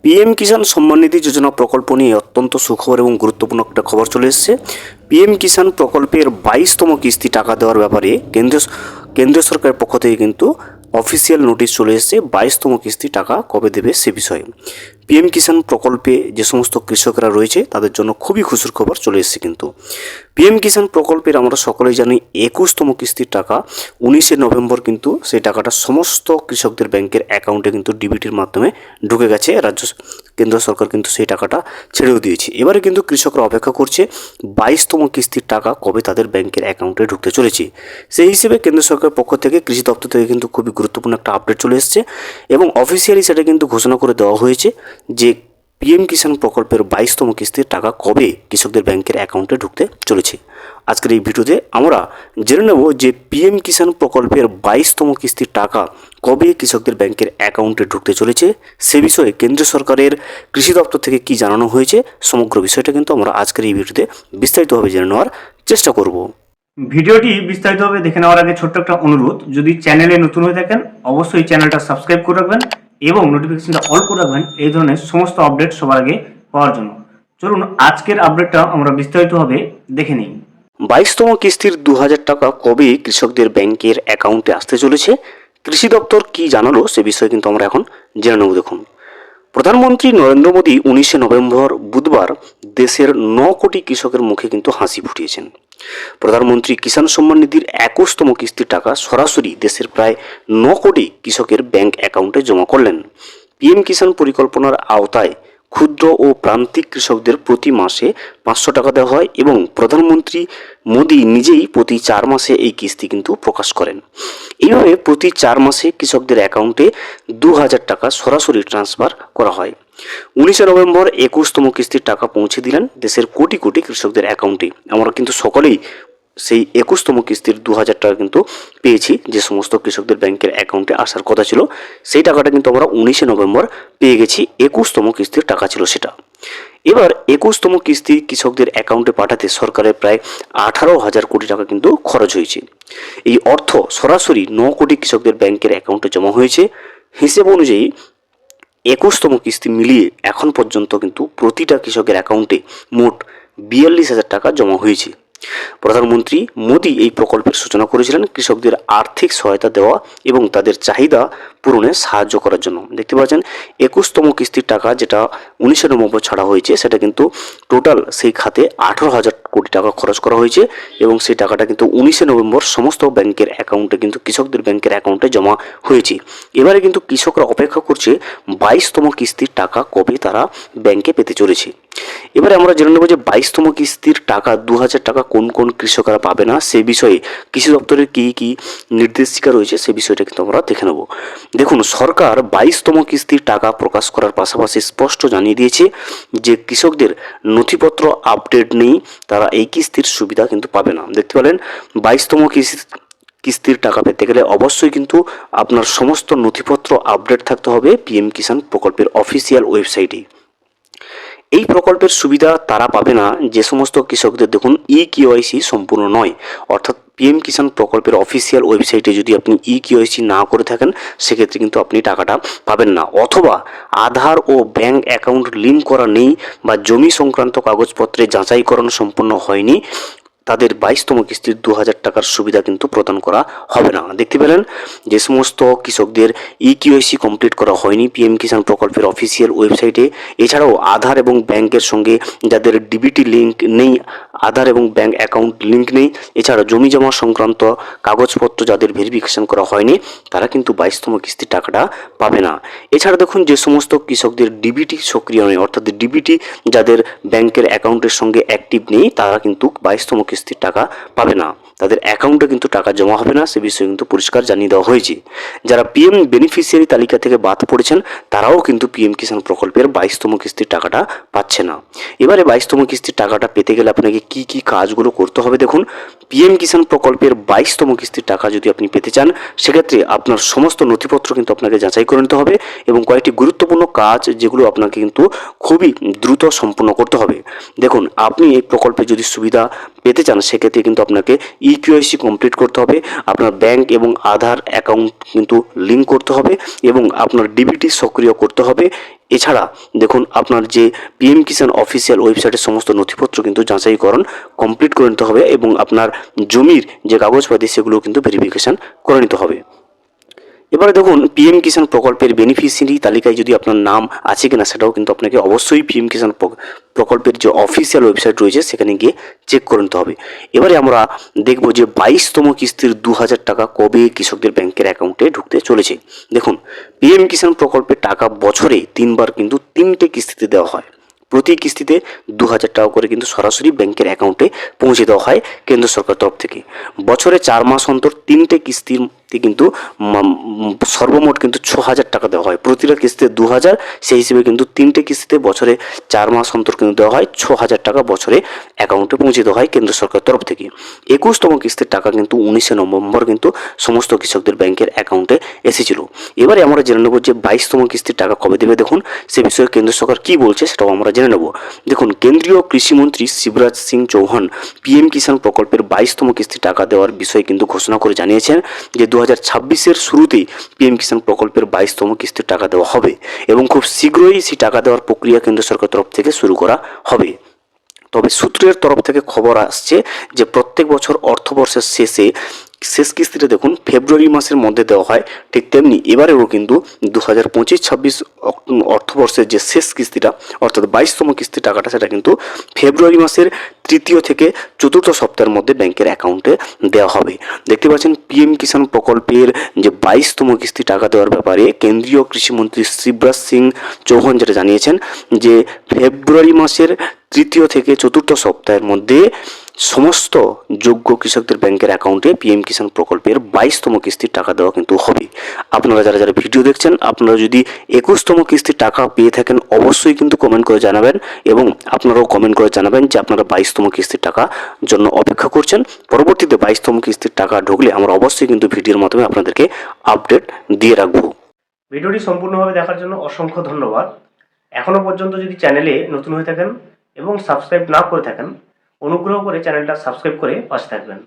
PM Kisan Samman Nidhi যোজনা প্রকল্প নিয়ে অত্যন্ত সুখবর এবং গুরুত্বপূর্ণ একটা খবর চলে এসেছে। পিএম কিষাণ প্রকল্পের 22তম কিস্তি টাকা দেওয়ার ব্যাপারে কেন্দ্রীয় সরকারের পক্ষ থেকে কিন্তু অফিসিয়াল নোটিশ চলে এসেছে। 22তম কিস্তি টাকা কবে দেবে সে বিষয়ে পিএম কিষাণ প্রকল্পে যে সমস্ত কৃষকরা রয়েছে তাদের জন্য খুবই খুশির খবর চলে এসেছে। কিন্তু পিএম কিষাণ প্রকল্পের আমরা সকলেই জানি 21তম কিস্তির টাকা 19শে নভেম্বর কিন্তু সেই টাকাটা সমস্ত কৃষকদের ব্যাংকের অ্যাকাউন্টে কিন্তু ডিবিটির মাধ্যমে ঢুকে গেছে। কেন্দ্র সরকার কিন্তু সেই টাকাটা ছেড়েও দিয়েছে। এবারে কিন্তু কৃষকরা অপেক্ষা করছে 22তম কিস্তির টাকা কবে তাদের ব্যাংকের অ্যাকাউন্টে ঢুকতে চলেছে। সেই হিসেবে কেন্দ্র সরকারের পক্ষ থেকে কৃষি দপ্তর থেকে কিন্তু খুবই গুরুত্বপূর্ণ একটা আপডেট চলে এসেছে এবং অফিসিয়ালি সেটা কিন্তু ঘোষণা করে দেওয়া হয়েছে যে পিএম কিষাণ প্রকল্পের 22তম কিস্তির টাকা কবে কৃষকদের ব্যাংকের অ্যাকাউন্টে ঢুকতে চলেছে। আজকের এই ভিডিওতে আমরা জেনে নেব যে পিএম কিষাণ প্রকল্পের 22তম কিস্তির টাকা কবে কৃষকদের ব্যাংকের অ্যাকাউন্টে ঢুকতে চলেছে সে বিষয়ে কেন্দ্র সরকারের কৃষি দপ্তর থেকে কি জানানো হয়েছে সমগ্র বিষয়টা কিন্তু আমরা আজকের এই ভিডিওতে বিস্তারিতভাবে জেনে নেওয়ার চেষ্টা করব। ভিডিওটি বিস্তারিতভাবে দেখে নেওয়ার আগে ছোট্ট একটা অনুরোধ, যদি চ্যানেলে নতুন হয়ে থাকেন অবশ্যই চ্যানেলটা সাবস্ক্রাইব করে রাখবেন এবং নোটিফিকেশনটা অল করে রাখবেন এই ধরনের সমস্ত আপডেট সবার আগে পাওয়ার জন্য। চলুন আজকের আপডেটটা আমরা বিস্তারিতভাবে দেখে নিই। 22তম কিস্তির 2000 টাকা কবে কৃষকদের ব্যাংকের অ্যাকাউন্টে আসতে চলেছে, কৃষি দপ্তর কি জানালো সে বিষয়ে কিন্তু আমরা এখন জেনে নেব। দেখুন, প্রধানমন্ত্রী নরেন্দ্র মোদী 19শে নভেম্বর বুধবার দেশের 9 কোটি কৃষকের মুখে কিন্তু হাসি ফুটিয়েছেন। প্রধানমন্ত্রী কিষাণ সম্মান নিধির 21তম কিস্তির টাকা সরাসরি দেশের প্রায় 9 কোটি কৃষকের ব্যাংক অ্যাকাউন্টে জমা করলেন। পিএম কিষাণ পরিকল্পনার আওতায় ক্ষুদ্র ও প্রান্তিক কৃষকদের প্রতি মাসে 500 টাকা দেওয়া হয় এবং প্রধানমন্ত্রী মোদী নিজেই প্রতি 4 মাসে এই কিস্তি কিন্তু প্রকাশ করেন। এইভাবে প্রতি 4 মাসে কৃষকদের অ্যাকাউন্টে 2000 টাকা সরাসরি ট্রান্সফার করা হয়। 19শে নভেম্বর 21তম কিস্তির টাকা পৌঁছে দিলেন দেশের কোটি কোটি কৃষকদের অ্যাকাউন্টে। আমরা কিন্তু সকলেই সেই 21তম কিস্তির 2000 টাকা কিন্তু পেয়েছি, যে সমস্ত কৃষকদের ব্যাংকের অ্যাকাউন্টে আসার কথা ছিল সেই টাকাটা কিন্তু আমরা 19শে নভেম্বর পেয়ে গেছি। 21তম কিস্তির টাকা ছিল সেটা। এবার 21তম কিস্তি কৃষকদের অ্যাকাউন্টে পাঠাতে সরকারের প্রায় 18,000 কোটি টাকা কিন্তু খরচ হয়েছে। এই অর্থ সরাসরি 9 কোটি কৃষকদের ব্যাংকের অ্যাকাউন্টে জমা হয়েছে। হিসেব অনুযায়ী 21তম কিস্তি মিলিয়ে এখন পর্যন্ত কিন্তু প্রতিটা কৃষকের অ্যাকাউন্টে মোট 42,000 টাকা জমা হয়েছে। প্রধানমন্ত্রী মোদী এই প্রকল্পের সূচনা করেছিলেন কৃষকদের আর্থিক সহায়তা দেওয়া এবং তাদের চাহিদা পূরণে সাহায্য করার জন্য। দেখতে পাচ্ছেন 21তম কিস্তির টাকা যেটা 19শে নভেম্বর ছাড়া হয়েছে সেটা কিন্তু টোটাল সেই খাতে 18,000 কোটি টাকা খরচ করা হয়েছে এবং সেই টাকাটা কিন্তু 19শে নভেম্বর সমস্ত ব্যাংকের অ্যাকাউন্টে কিন্তু কৃষকদের ব্যাংকের অ্যাকাউন্টে জমা হয়েছে। এবারে কিন্তু কৃষকরা অপেক্ষা করছে 22তম কিস্তির টাকা কবে তারা ব্যাংকে পেতে চলেছে। এবারে আমরা জেনে নেব যে 22তম কিস্তির টাকা 2000 টাকা কোন কোন কৃষকরা পাবে না সে বিষয়ে কৃষি দপ্তরের কী কী নির্দেশিকা রয়েছে সে বিষয়টা কিন্তু আমরা দেখে নেব। দেখুন, সরকার 22তম কিস্তির টাকা প্রকাশ করার পাশাপাশি স্পষ্ট জানিয়ে দিয়েছে যে কৃষকদের নথিপত্র আপডেট নেই তারা এই কিস্তির সুবিধা কিন্তু পাবে না। দেখতে পেলেন 22তম কিস্তির টাকা পেতে গেলে অবশ্যই কিন্তু আপনার সমস্ত নথিপত্র আপডেট থাকতে হবে পিএম কিষাণ প্রকল্পের অফিসিয়াল ওয়েবসাইটে। এই প্রকল্পের সুবিধা তারা পাবে না যে সমস্ত কৃষকদের দেখুন ইকেওয়াইসি সম্পূর্ণ নয়, অর্থাৎ পিএম কিষাণ প্রকল্পের অফিসিয়াল ওয়েবসাইটে যদি আপনি ইকেওয়াইসি না করে থাকেন সেক্ষেত্রে কিন্তু আপনি টাকাটা পাবেন না, অথবা আধার ও ব্যাংক অ্যাকাউন্ট লিঙ্ক করা নেই বা জমি সংক্রান্ত কাগজপত্রে যাচাইকরণ সম্পন্ন হয়নি, তাদের 22তম কিস্তির 2000 টাকার সুবিধা কিন্তু প্রদান করা হবে না। দেখতে পেলেন যে সমস্ত কৃষকদের ইকেওয়াইসি কমপ্লিট করা হয়নি পিএম কিষাণ প্রকল্পের অফিসিয়াল ওয়েবসাইটে, এছাড়াও আধার এবং ব্যাংকের সঙ্গে যাদের ডিবিটি লিঙ্ক নেই, আধার এবং ব্যাংক অ্যাকাউন্ট লিঙ্ক নেই, এছাড়া জমি জমা সংক্রান্ত কাগজপত্র যাদের ভেরিফিকেশন করা হয়নি তারা কিন্তু 22তম কিস্তির টাকাটা পাবে না। এছাড়া দেখুন যে সমস্ত কৃষকদের ডিবিটি সক্রিয় নেই, অর্থাৎ ডিবিটি যাদের ব্যাংকের অ্যাকাউন্টের সঙ্গে অ্যাক্টিভ নেই তারা কিন্তু 22তম কিস্তির টাকা পাবে না, তাদের অ্যাকাউন্টে কিন্তু টাকা জমা হবে না সে বিষয়ে কিন্তু পরিষ্কার জানিয়ে দেওয়া হয়েছে। যারা পিএম বেনিফিশিয়ারি তালিকা থেকে বাদ পড়েছেন তারাও কিন্তু পিএম কিষাণ প্রকল্পের 22তম কিস্তির টাকাটা পাচ্ছে না। এবারে 22তম কিস্তির টাকাটা পেতে গেলে আপনাকে কি কি কাজগুলো করতে হবে দেখুন। পিএম কিষাণ প্রকল্পের 22তম কিস্তির টাকা যদি আপনি পেতে চান সেক্ষেত্রে আপনার সমস্ত নথিপত্র কিন্তু আপনাকে যাচাই করে নিতে হবে এবং কয়েকটি গুরুত্বপূর্ণ কাজ যেগুলো আপনাকে কিন্তু খুবই দ্রুত সম্পন্ন করতে হবে। দেখুন, আপনি এই প্রকল্পে যদি সুবিধা পেতে চান সেক্ষেত্রে কিন্তু আপনাকে ইকেওয়াইসি কমপ্লিট করতে হবে, আপনার ব্যাংক এবং আধার অ্যাকাউন্ট কিন্তু লিঙ্ক করতে হবে এবং আপনার ডিবিটি সক্রিয় করতে হবে এছাড়া দেখুন আপনার যে পিএম কিষাণ অফিসিয়াল ওয়েবসাইটের সমস্ত নথিপত্র কিন্তু যাচাইকরণ কমপ্লিট করে নিতে হবে এবং আপনার জমির যে কাগজপাতি সেগুলো কিন্তু ভেরিফিকেশান করে নিতে হবে। এবারে দেখুন পিএম কিষাণ প্রকল্পের বেনিফিশিয়ারি তালিকায় যদি আপনার নাম আছে কিনা সেটাও কিন্তু আপনাকে অবশ্যই পিএম কিষাণ প্রকল্পের যে অফিসিয়াল ওয়েবসাইট রয়েছে সেখানে গিয়ে চেক করে নিতে হবে। এবারে আমরা দেখব যে 22তম কিস্তির 2000 টাকা কবে কৃষকদের ব্যাংকের অ্যাকাউন্টে ঢুকতে চলেছে। দেখুন পিএম কিষাণ প্রকল্পের টাকা বছরে 3বার কিন্তু 3টে কিস্তিতে দেওয়া হয়। প্রতি কিস্তিতে 2000 টাকা করে কিন্তু সরাসরি ব্যাংকের অ্যাকাউন্টে পৌঁছে দেওয়া হয় কেন্দ্র সরকার তরফ থেকে। বছরে 4 মাস অন্তর 3টে কিস্তিতে কিন্তু সর্বমোট কিন্তু 6000 টাকা দেওয়া হয়। প্রতিটা কিস্তিতে 2000, সেই হিসেবে কিন্তু 3টে কিস্তিতে বছরে 4 মাস অন্তর কিন্তু দেওয়া হয় 6000 টাকা বছরে অ্যাকাউন্টে পৌঁছে দেওয়া হয় কেন্দ্র সরকার তরফ থেকে। 21তম কিস্তির টাকা কিন্তু 19শে নভেম্বর কিন্তু সমস্ত কৃষকদের ব্যাংকের অ্যাকাউন্টে এসেছিল। এবারে আমরা জেনে নেব যে 22তম কিস্তির টাকা কবে দেবে। দেখুন সে বিষয়ে কেন্দ্র সরকার কী বলছে সেটাও আমরা জেনে নেব। দেখুন কেন্দ্রীয় কৃষিমন্ত্রী শিবরাজ সিং চৌহান পিএম কিষাণ প্রকল্পের 22তম কিস্তি টাকা দেওয়ার বিষয়ে কিন্তু ঘোষণা করে জানিয়েছেন যে 2026-এর শুরুতেই পিএম কিষাণ প্রকল্পের 22তম কিস্তির টাকা দেওয়া হবে এবং খুব শীঘ্রই সেই টাকা দেওয়ার প্রক্রিয়া কেন্দ্র সরকার তরফ থেকে শুরু করা হবে। তবে সূত্রের তরফ থেকে খবর আসছে যে প্রত্যেক বছর অর্থবর্ষের শেষ কিস্তিটা দেখুন ফেব্রুয়ারি মাসের মধ্যে দেওয়া হয়, ঠিক তেমনি এবারেও কিন্তু 2025-26 অর্থবর্ষের যে শেষ কিস্তিটা অর্থাৎ 22তম কিস্তি টাকাটা সেটা কিন্তু ফেব্রুয়ারি মাসের 3য় থেকে 4র্থ সপ্তাহের মধ্যে ব্যাংকের অ্যাকাউন্টে দেওয়া হবে। দেখতে পাচ্ছেন পিএম কিষাণ প্রকল্পের যে 22তম কিস্তি টাকা দেওয়ার ব্যাপারে কেন্দ্রীয় কৃষিমন্ত্রী শিবরাজ সিং চৌহান যেটা জানিয়েছেন যে ফেব্রুয়ারি মাসের 3য় থেকে 4র্থ সপ্তাহের মধ্যে সমস্ত যোগ্য কৃষকদের ব্যাংকের অ্যাকাউন্টে পিএম কিষাণ প্রকল্পের 22তম কিস্তির টাকা দেওয়া কিন্তু হবে। আপনারা যারা যারা ভিডিও দেখছেন আপনারা যদি 21তম কিস্তির টাকা পেয়ে থাকেন অবশ্যই কিন্তু কমেন্ট করে জানাবেন এবং আপনারাও কমেন্ট করে জানাবেন যে আপনারা 22তম কিস্তির টাকা জন্য অপেক্ষা করছেন। পরবর্তীতে 22তম কিস্তির টাকা ঢুকলে আমরা অবশ্যই কিন্তু ভিডিওর মাধ্যমে আপনাদেরকে আপডেট দিয়ে রাখবো। ভিডিওটি সম্পূর্ণভাবে দেখার জন্য অসংখ্য ধন্যবাদ। এখনও পর্যন্ত যদি চ্যানেলে নতুন হয়ে থাকেন এবং সাবস্ক্রাইব না করে থাকেন অনুগ্রহ করে চ্যানেলটা সাবস্ক্রাইব করে পাশে থাকবেন।